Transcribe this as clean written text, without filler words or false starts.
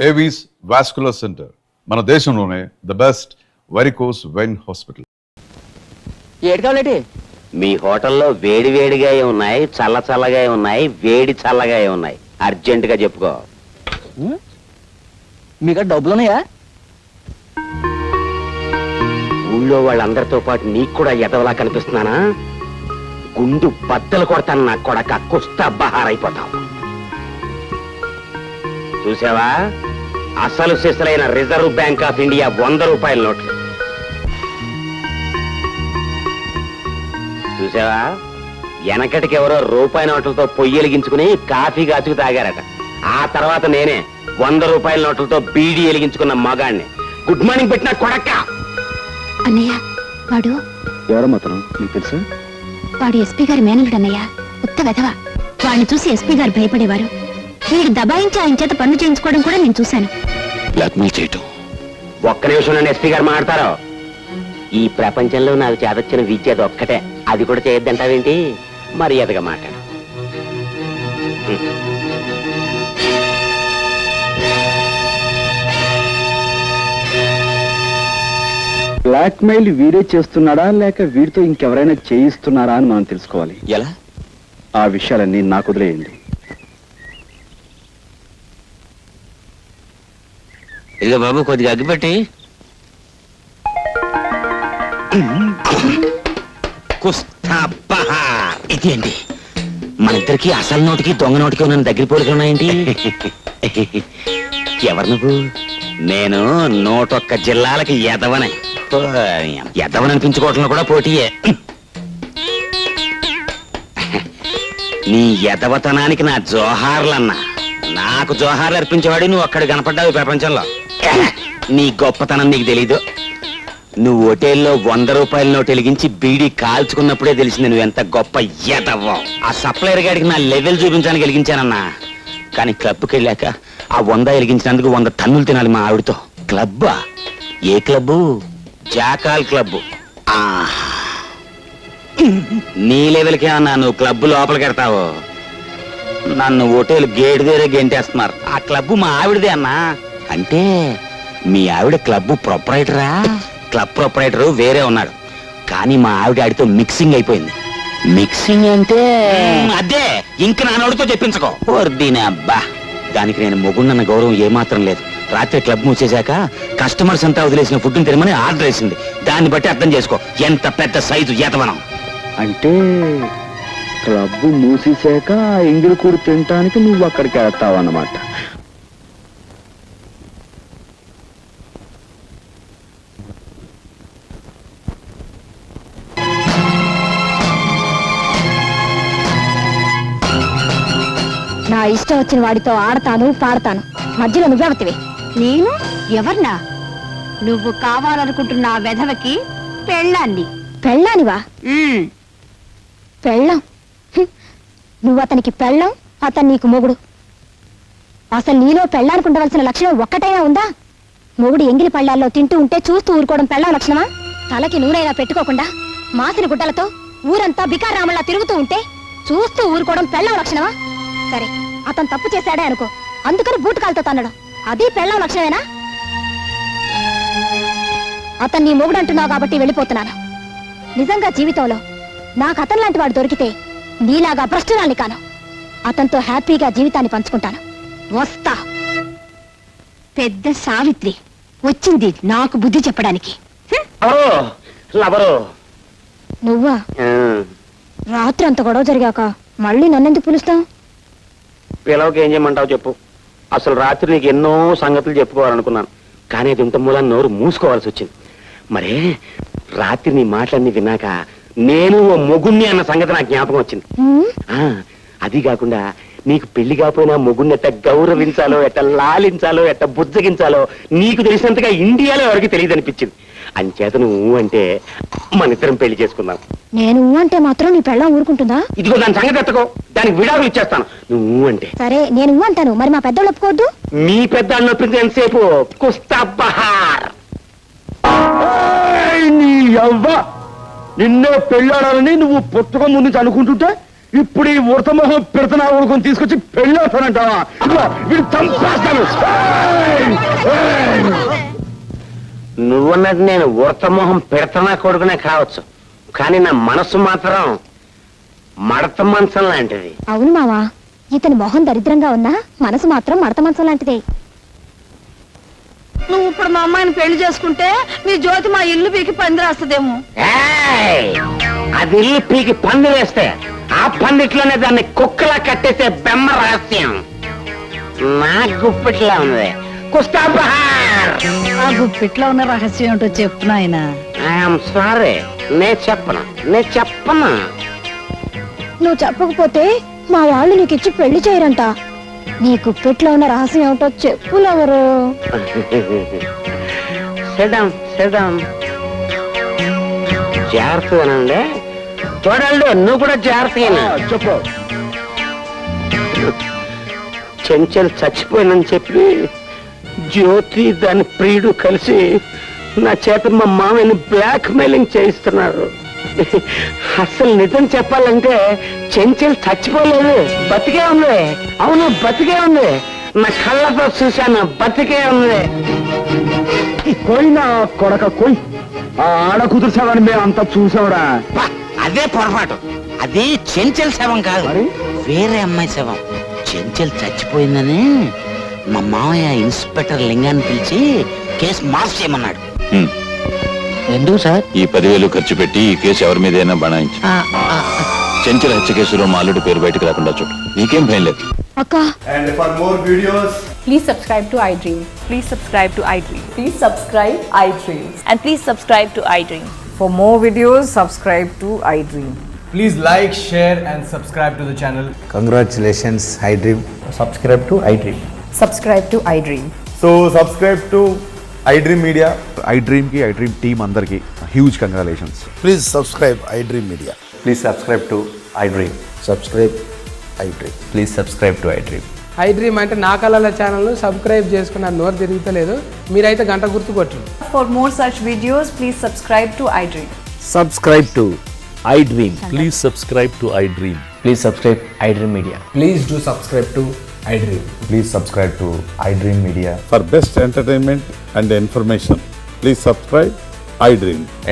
Avis vascular centre మన దేశంలోనే the best varicose vein hospital. ఏడు కావాలండి? మీ హోటల్లో వేడి వేడిగా ఉన్నాయి, చల్ల చల్లగా ఉన్నాయి, వేడి చల్లగా ఉన్నాయి. అర్జెంట్ గా చెప్పుకో. మీకు డబ్బులున్నాయా? ఊళ్ళో వాళ్ళందరితో పాటు నీకు కూడా ఎదవలా కనిపిస్తున్నానా? గుండు బద్దలు కొడతాను నా కొడక, కుస్తా బహారైపోతావు. చూసావా, అసలు సిసలైన రిజర్వ్ బ్యాంక్ ఆఫ్ ఇండియా 100 రూపాయల నోట్లు చూసావా? వెనకటికి ఎవరో రూపాయి నోట్లతో పొయ్యి వెలిగించుకుని కాఫీ కాచుకు తాగారట. ఆ తర్వాత నేనే 100 రూపాయల నోట్లతో బీడీ వెలిగించుకున్న మగాణ్ణి. గుడ్ మార్నింగ్ పెట్టిన కొడక. అన్నయ్య, వాడు ఎవరో మాత్రం నీకు తెలుసా? వాడు ఎస్పీ గారి మేనలుడు అన్నయ్య. ఉత్త వెధవ. వాడిని చూసి ఎస్పీ గారు భయపడేవారు. వీడు దబాయించి ఆయన చేత పనులు చేయించుకోవడం కూడా నేను చూశాను. బ్లాక్మెయిల్ చేయటం. ఒక్క నిమిషం నన్ను ఎస్పీ గారు మాట్లాడతారు. ఈ ప్రపంచంలో నాకు చేదొచ్చిన విద్య అదొక్కటే. అది కూడా చేయొద్దంటావేంటి? మర్యాదగా మాట్లాడు. బ్లాక్మెయిల్ వీడే చేస్తున్నాడా లేక వీడితో ఇంకెవరైనా చేయిస్తున్నారా అని మనం తెలుసుకోవాలి. ఎలా? ఆ విషయాలన్నీ నాకు వదిలేయండి. ఇదిగో బాబు, కొద్దిగా అగ్గిపెట్టి. ఇదేంటి, మన ఇద్దరికి అసలు నోటికి దొంగ నోటికి ఉన్న దగ్గర పోలికలు ఉన్నాయేంటి? ఎవరు నువ్వు? నేను 101 జిల్లాలకి ఎదవనే. ఎదవననిపించుకోవటంలో కూడా పోటీయే. నీ ఎదవతనానికి నా జోహార్లన్నా. నాకు జోహార్లు అర్పించేవాడు నువ్వు అక్కడ కనపడ్డావు ప్రపంచంలో. నీ గొప్పతనం నీకు తెలీదు. నువ్వు హోటల్లో 100 రూపాయల నోటు వెలిగించి బీడీ కాల్చుకున్నప్పుడే తెలిసింది నువ్వు ఎంత గొప్ప ఎదవ్వో. ఆ సప్లైర్ గాడికి నా లెవెల్ చూపించడానికి వెలిగించానన్నా. కానీ క్లబ్కి వెళ్ళాక ఆ 100 వెలిగించినందుకు 100 తన్నులు తినాలి మా ఆవిడతో. క్లబ్బా? ఏ క్లబ్బు? Jackal club. నీ లెవెల్కే అన్నా నువ్వు క్లబ్బు లోపలికి వెడతావు. నన్ను హోటల్ గేట్ దగ్గరే గెంటేస్తున్నారు. ఆ క్లబ్బు మా ఆవిడదే అన్నా. అంటే మీ ఆవిడ క్లబ్బు ప్రొపరైటరా? క్లబ్ ప్రొపరైటరు వేరే ఉన్నాడు, కానీ మా ఆవిడ ఆడితో మిక్సింగ్ అయిపోయింది. మిక్సింగ్ అంటే అదే, ఇంక నాన్నోడితో చెప్పించుకో. దీని అబ్బా, దానికి నేను మొగుండన్న గౌరవం ఏమాత్రం లేదు. రాత్రి క్లబ్ మూసేశాక కస్టమర్స్ అంతా వదిలేసిన ఫుడ్ని తినమని ఆర్డర్ వేసింది. దాన్ని బట్టి అర్థం చేసుకో ఎంత పెద్ద సైజు ఎదవనం. అంటే క్లబ్ మూసేశాక ఎంగిలి కూడు తినటానికి నువ్వు అక్కడికి వెళ్తావు అన్నమాట. నా ఇష్టం వచ్చిన వాడితో ఆడతాను, పాడతాను. మధ్యలో నువ్వెవతివి? నేను ఎవర్నా? నువ్వు కావాలనుకుంటున్న ఆ వెధవకి పెళ్ళాన్ని. పెళ్ళానివా? పెళ్ళం? నువ్వు అతనికి పెళ్ళం, అతను నీకు మొగుడు. అసలు నీలో పెళ్ళానుకుండవలసిన లక్షణం ఒక్కటైనా ఉందా? మొగుడు ఎంగిలి పళ్ళాల్లో తింటూ ఉంటే చూస్తూ ఊరుకోవడం పెళ్ళం లక్షణమా? తలకి నూనెలా పెట్టుకోకుండా మాసిన గుడ్డలతో ఊరంతా బికారామల్లా తిరుగుతూ ఉంటే చూస్తూ ఊరుకోవడం పెళ్ళం లక్షణమా? సరే, అతను తప్పు చేశాడే అనుకో, అందుకని బూటకాలతో తన్నడం అది పెళ్ళం లక్షణమేనా? అతను నీ మొగుడు అంటున్నావు కాబట్టి వెళ్ళిపోతున్నాను. నిజంగా జీవితంలో నాకు అతను లాంటి వాడు దొరికితే నీలాగా భ్రష్టురాల్ని కాను. అతనితో హ్యాపీగా జీవితాన్ని పంచుకుంటాను. వస్తా. పెద్ద సావిత్రి వచ్చింది నాకు బుద్ధి చెప్పడానికి. నువ్వా? రాత్రి అంత గొడవ జరిగాక మళ్ళీ నన్నెందుకు పిలుస్తావు? పిలవకి ఏం చేయమంటావు చెప్పు. అసలు రాత్రి నీకు ఎన్నో సంగతులు చెప్పుకోవాలనుకున్నాను, కానీ అది ఇంత మూలాన్ని నోరు మూసుకోవాల్సి వచ్చింది. మరే రాత్రి నీ మాటలన్నీ విన్నాక నేను ఓ మొగుణ్ణి అన్న సంగతి నాకు జ్ఞాపకం వచ్చింది. అది కాకుండా నీకు పెళ్లి కాకపోయినా మొగుణ్ణి ఎట్ట గౌరవించాలో, ఎట్ట లాలించాలో, ఎట్ట బుజ్జగించాలో నీకు తెలిసినంతగా ఇండియాలో ఎవరికి తెలియదు అనిపించింది. అంచేత నువ్వు అంటే మన ఇద్దరం పెళ్లి చేసుకుందాం. నేను అంటే మాత్రం నీ పెళ్ళం ఊరుకుంటుందా? ఇదిగో దాని సంగతి ఎత్తకో, దానికి విడాకులు ఇచ్చేస్తాను నువ్వు అంటే. సరే, నేను అంటాను, మరి మా పెద్దోళ్ళు ఒప్పుకోవద్దు. మీ పెద్దాళ్ళు నొప్పింది ఎంతసేపు? కుస్తా బహార్. నిన్నే పెళ్ళాడాలని నువ్వు పుస్తకం ముందు అనుకుంటుంటే ఇప్పుడు ఈ ఉడతమొహం పెడతనా ఊరుకొని తీసుకొచ్చి పెళ్ళాడతానంటావా? వీడు చంపేస్తాను. నువ్వన్నది నేను ఉడతమోహం పెడతనా కొడుకునే కావచ్చు, కానీ నా మనసు మాత్రం మడత మంచం లాంటిది. అవును మావా, ఇతని మొహం దరిద్రంగా ఉన్నా మనసు మాత్రం మడత మంచం లాంటిదే. నువ్వు ఇప్పుడు మా అమ్మాయిని పెళ్లి చేసుకుంటే మీ జ్యోతి మా ఇల్లు పీకి పంది రాస్తుందేమో. ఏయ్! అది ఇల్లు పీకి పంది వేస్తే ఆ పందిట్లోనే దాన్ని కుక్కలా కట్టేసే బెమ్మ రహస్యం నా గుప్పిట్లా ఉంది. కుస్తా బహార్. ఆ గుప్పిట్లో ఉన్న రహస్యం ఏంటో చెప్పు నాయన. ఐఎమ్ సారీ, నేను చెప్పను. నువ్వు చెప్పకపోతే మా వాళ్ళు నీకు ఇచ్చి పెళ్లి చేయరంట. నీ గుప్పెట్లో ఉన్న రహస్యం ఏమిటో చెప్పులెవరు? సెడం జాగ్రత్తగానండి. చూడండి, నువ్వు కూడా జాగ్రత్తగా చెప్పు. చెంచల్ చచ్చిపోయినని చెప్పి జ్యోతి దాని ప్రియుడు కలిసి నా చేత మా మామయ్యని బ్లాక్ మెయిలింగ్ చేయిస్తున్నారు. అసలు నిజం చెప్పాలంటే చెంచల్ చచ్చిపోలేదు, బతికే ఉంది. అవును, బతికే ఉంది. నా కళ్ళతో చూశాను, బతికే ఉంది. పోయినా కొడక కొయ్, ఆ ఆడ కుదుర్చావని మేము అంతా చూసావురా. బా, అదే పొరపాటు. అది చెంచల్ శవం కాదు, మరి? వేరే అమ్మాయి శవం. చెంచల్ చచ్చిపోయిందని మా మామయ్య ఇన్స్పెక్టర్ లింగాన్ని పిలిచి కేసు మార్క్ చేయమన్నాడు. ఎందుకు సార్? ఈ 10,000 ఖర్చు పెట్టి ఈ కేసు ఎవరి మీదైనా బనాయించు. చెంచల హత్య కేసులో మా అల్లుడి పేరు బయటకు రాకుండా చూడు, నీకేం భయం లేదు. అక్క, And for more videos, Please subscribe to iDream. Please subscribe to iDream. Please subscribe iDream. And please subscribe to iDream. For more videos, subscribe to iDream. please like, share, and subscribe to the channel. Congratulations, iDream. Subscribe to iDream. Subscribe to iDream. So subscribe to iDream Media. iDream ki iDream team andarki huge congratulations. Please subscribe iDream media. Please subscribe to iDream. Subscribe iDream. Please subscribe to iDream. iDream అంటే నా కళల channel subscribe చేసుకున్న నోరు తిరుగుతలేదు, మీరైతే గంట గుర్తు కొట్టండి. For more such videos, please subscribe to iDream. Subscribe to iDream. Please subscribe to iDream. Please subscribe iDream Media. Please do subscribe to iDream. Please subscribe to iDream Media. For best entertainment and information please subscribe iDream.